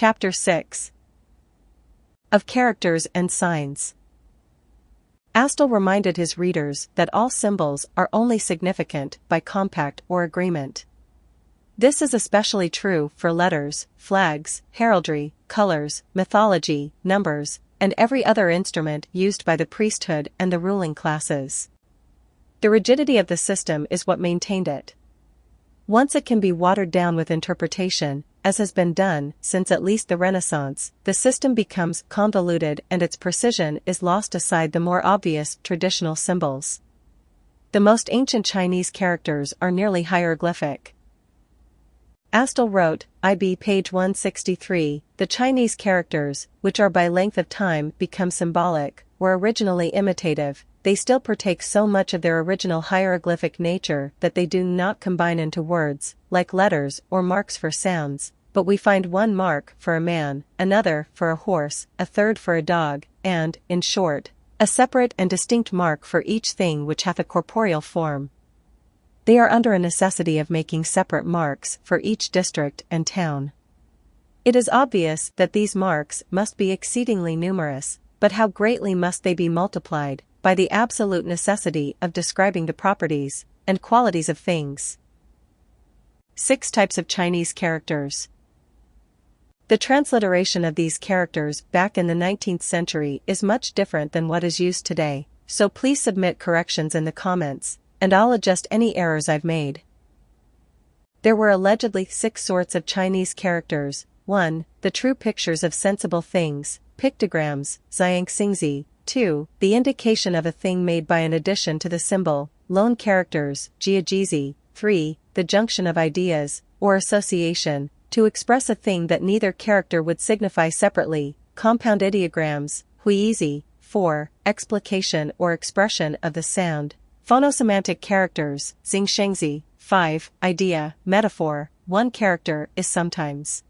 Chapter 6 of Characters and Signs. Astle reminded his readers that all symbols are only significant by compact or agreement. This is especially true for letters, flags, heraldry, colors, mythology, numbers, and every other instrument used by the priesthood and the ruling classes. The rigidity of the system is what maintained it. Once it can be watered down with interpretation, as has been done since at least the Renaissance, the system becomes convoluted and its precision is lost aside the more obvious traditional symbols. The most ancient Chinese characters are nearly hieroglyphic. Astle wrote, IB page 163, the Chinese characters, which are by length of time become symbolic, were originally imitative. They still partake so much of their original hieroglyphic nature that they do not combine into words, like letters or marks for sounds, but we find one mark for a man, another for a horse, a third for a dog, and, in short, a separate and distinct mark for each thing which hath a corporeal form. They are under a necessity of making separate marks for each district and town. It is obvious that these marks must be exceedingly numerous, but how greatly must they be multiplied, by the absolute necessity of describing the properties and qualities of things. 6 types of Chinese characters. The transliteration of these characters back in the 19th century is much different than what is used today, so please submit corrections in the comments, and I'll adjust any errors I've made. There were allegedly 6 sorts of Chinese characters. 1. The true pictures of sensible things, pictograms, xiangxingzi. 2. The indication of a thing made by an addition to the symbol, loan characters, jiajizi. 3. The junction of ideas, or association, to express a thing that neither character would signify separately, compound ideograms, huizi. 4. Explication or expression of the sound, phonosemantic characters, xingshengzi. 5. Idea, metaphor. One character is sometimes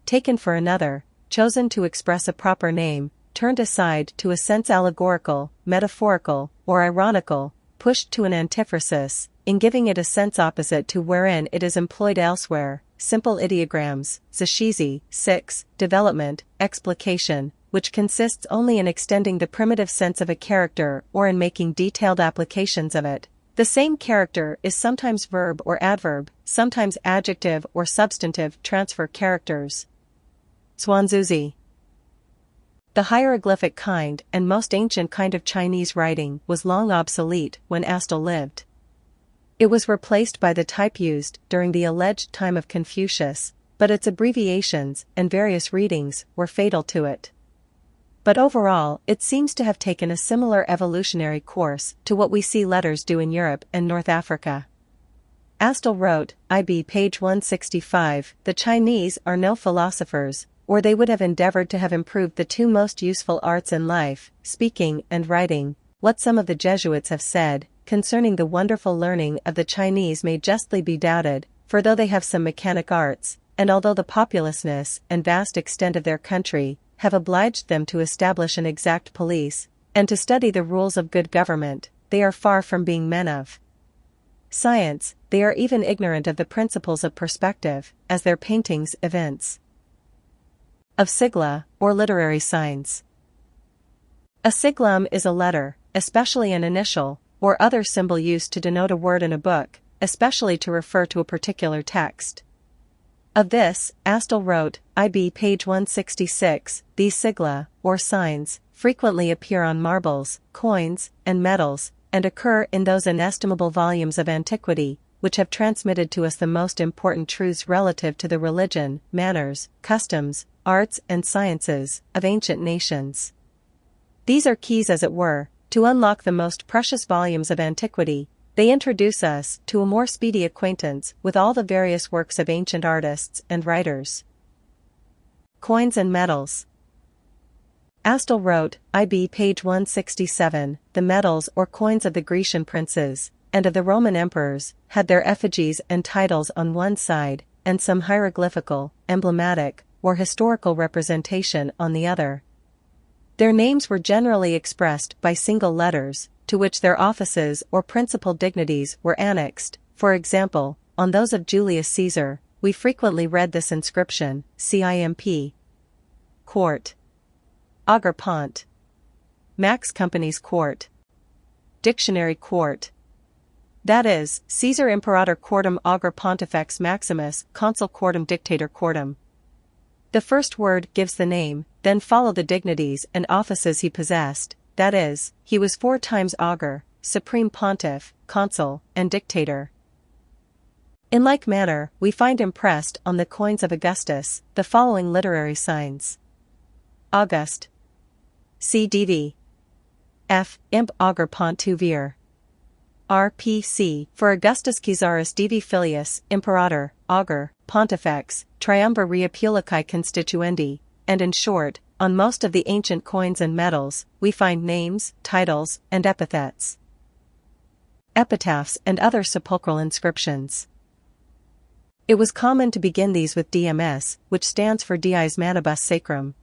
taken for another, chosen to express a proper name, turned aside to a sense allegorical, metaphorical, or ironical, pushed to an antiphrasis, in giving it a sense opposite to wherein it is employed elsewhere. Simple ideograms, zashizi. 6. Development, explication, which consists only in extending the primitive sense of a character or in making detailed applications of it. The same character is sometimes verb or adverb, sometimes adjective or substantive transfer characters. Zhuangzuzi. The hieroglyphic kind and most ancient kind of Chinese writing was long obsolete when Astle lived. It was replaced by the type used during the alleged time of Confucius, but its abbreviations and various readings were fatal to it. But overall, it seems to have taken a similar evolutionary course to what we see letters do in Europe and North Africa. Astle wrote, IB page 165, the Chinese are no philosophers, or they would have endeavored to have improved the 2 most useful arts in life, speaking and writing. What some of the Jesuits have said concerning the wonderful learning of the Chinese may justly be doubted, for though they have some mechanic arts, and although the populousness and vast extent of their country have obliged them to establish an exact police, and to study the rules of good government, they are far from being men of science. They are even ignorant of the principles of perspective, as their paintings evince. Of sigla, or literary signs. A siglum is a letter, especially an initial, or other symbol used to denote a word in a book, especially to refer to a particular text. Of this, Astle wrote, IB page 166, these sigla, or signs, frequently appear on marbles, coins, and medals, and occur in those inestimable volumes of antiquity, which have transmitted to us the most important truths relative to the religion, manners, customs, arts and sciences of ancient nations. These are keys, as it were, to unlock the most precious volumes of antiquity. They introduce us to a more speedy acquaintance with all the various works of ancient artists and writers. Coins and medals. Astle wrote, IB page 167, the medals or coins of the Grecian princes, and of the Roman emperors, had their effigies and titles on one side, and some hieroglyphical, emblematic, or historical representation on the other. Their names were generally expressed by single letters, to which their offices or principal dignities were annexed. For example, on those of Julius Caesar, we frequently read this inscription, CIMP. Court. Augur Pont. Max Company's Court. Dictionary Court. That is, Caesar Imperator Quartum Augur Pontifex Maximus Consul Quartum Dictator Quartum. The first word gives the name, then follow the dignities and offices he possessed, that is, he was 4 times augur, supreme pontiff, consul, and dictator. In like manner, we find impressed on the coins of Augustus the following literary signs. August. C. Divi. F. Imp Augur Pont tu Vir. RPC for Augustus Caesarus Divi Filius, Imperator, Augur, Pontifex, Triumvir Rea Publicae Constituendi, and in short, on most of the ancient coins and medals, we find names, titles, and epithets. Epitaphs and other sepulchral inscriptions. It was common to begin these with DMS, which stands for Dies Manibus Sacrum.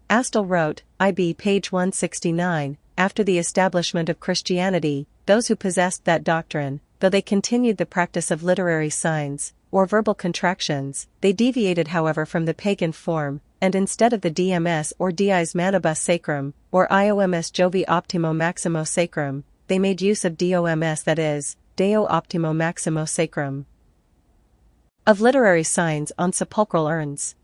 Astle wrote, IB page 169, after the establishment of Christianity, those who possessed that doctrine, though they continued the practice of literary signs, or verbal contractions, they deviated however from the pagan form, and instead of the DMS or Dies Manibus Sacrum, or IOMS Jovi Optimo Maximo Sacrum, they made use of DOMS, that is, Deo Optimo Maximo Sacrum. Of literary signs on sepulchral urns.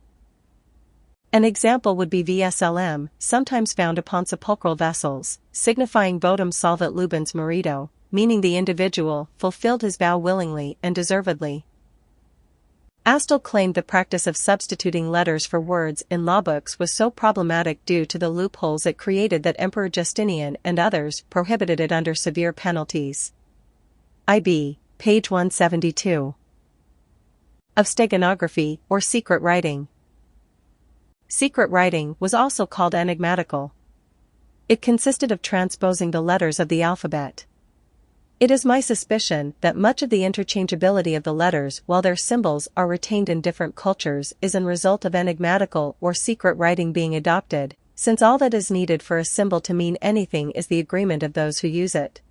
An example would be VSLM, sometimes found upon sepulchral vessels, signifying votum solvet lubens merito, meaning the individual fulfilled his vow willingly and deservedly. Astle claimed the practice of substituting letters for words in law books was so problematic due to the loopholes it created that Emperor Justinian and others prohibited it under severe penalties. IB, page 172. Of steganography, or secret writing. Secret writing was also called enigmatical. It consisted of transposing the letters of the alphabet. It is my suspicion that much of the interchangeability of the letters while their symbols are retained in different cultures is a result of enigmatical or secret writing being adopted, since all that is needed for a symbol to mean anything is the agreement of those who use it.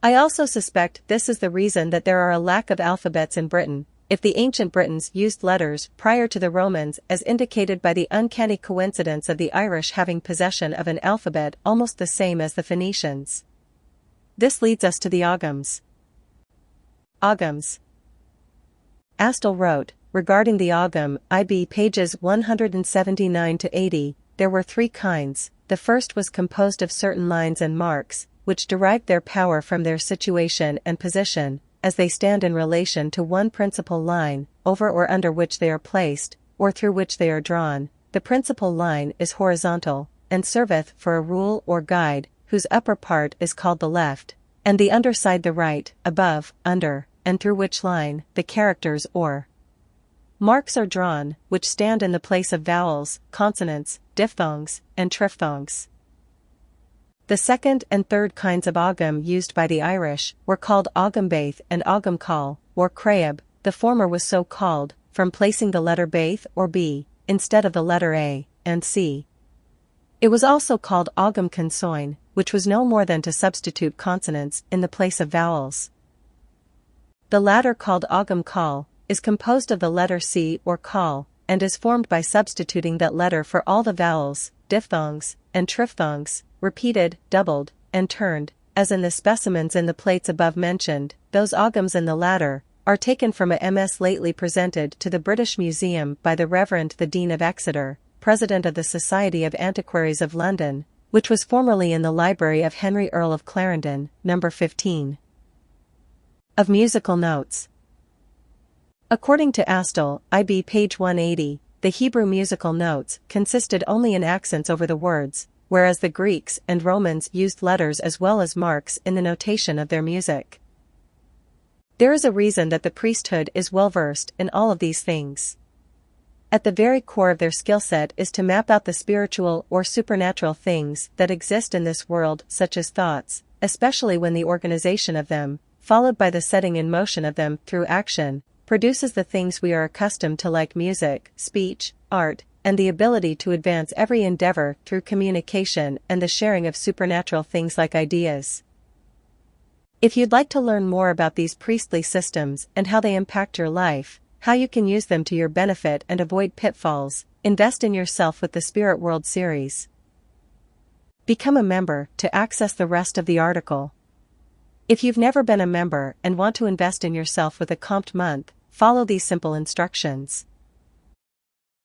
I also suspect this is the reason that there are a lack of alphabets in Britain, if the ancient Britons used letters prior to the Romans, as indicated by the uncanny coincidence of the Irish having possession of an alphabet almost the same as the Phoenicians. This leads us to the Ogams. Ogams. Astle wrote, regarding the Ogam, IB pages 179 to 80, there were 3 kinds. The first was composed of certain lines and marks, which derived their power from their situation and position, as they stand in relation to one principal line, over or under which they are placed, or through which they are drawn. The principal line is horizontal, and serveth for a rule or guide, whose upper part is called the left, and the underside the right, above, under, and through which line, the characters or marks are drawn, which stand in the place of vowels, consonants, diphthongs, and triphthongs. The second and third kinds of Ogam used by the Irish were called Ogam Baith and Ogam Call, or Craib. The former was so called, from placing the letter Baith or B, instead of the letter A, and C. It was also called Ogam Consoin, which was no more than to substitute consonants in the place of vowels. The latter, called Ogam Call, is composed of the letter C or Call, and is formed by substituting that letter for all the vowels, diphthongs, and triphthongs, repeated, doubled, and turned, as in the specimens in the plates above mentioned. Those Ogams in the latter are taken from a MS lately presented to the British Museum by the Reverend the Dean of Exeter, President of the Society of Antiquaries of London, which was formerly in the library of Henry Earl of Clarendon, No. 15. Of musical notes. According to Astle, IB page 180, the Hebrew musical notes consisted only in accents over the words, whereas the Greeks and Romans used letters as well as marks in the notation of their music. There is a reason that the priesthood is well versed in all of these things. At the very core of their skill set is to map out the spiritual or supernatural things that exist in this world, such as thoughts, especially when the organization of them, followed by the setting in motion of them through action, produces the things we are accustomed to, like music, speech, art, and the ability to advance every endeavor through communication and the sharing of supernatural things like ideas. If you'd like to learn more about these priestly systems and how they impact your life, How you can use them to your benefit and avoid pitfalls. Invest in yourself with the Spirit World series. Become a member to access the rest of the article. If you've never been a member and want to invest in yourself with a comped month, follow these simple instructions.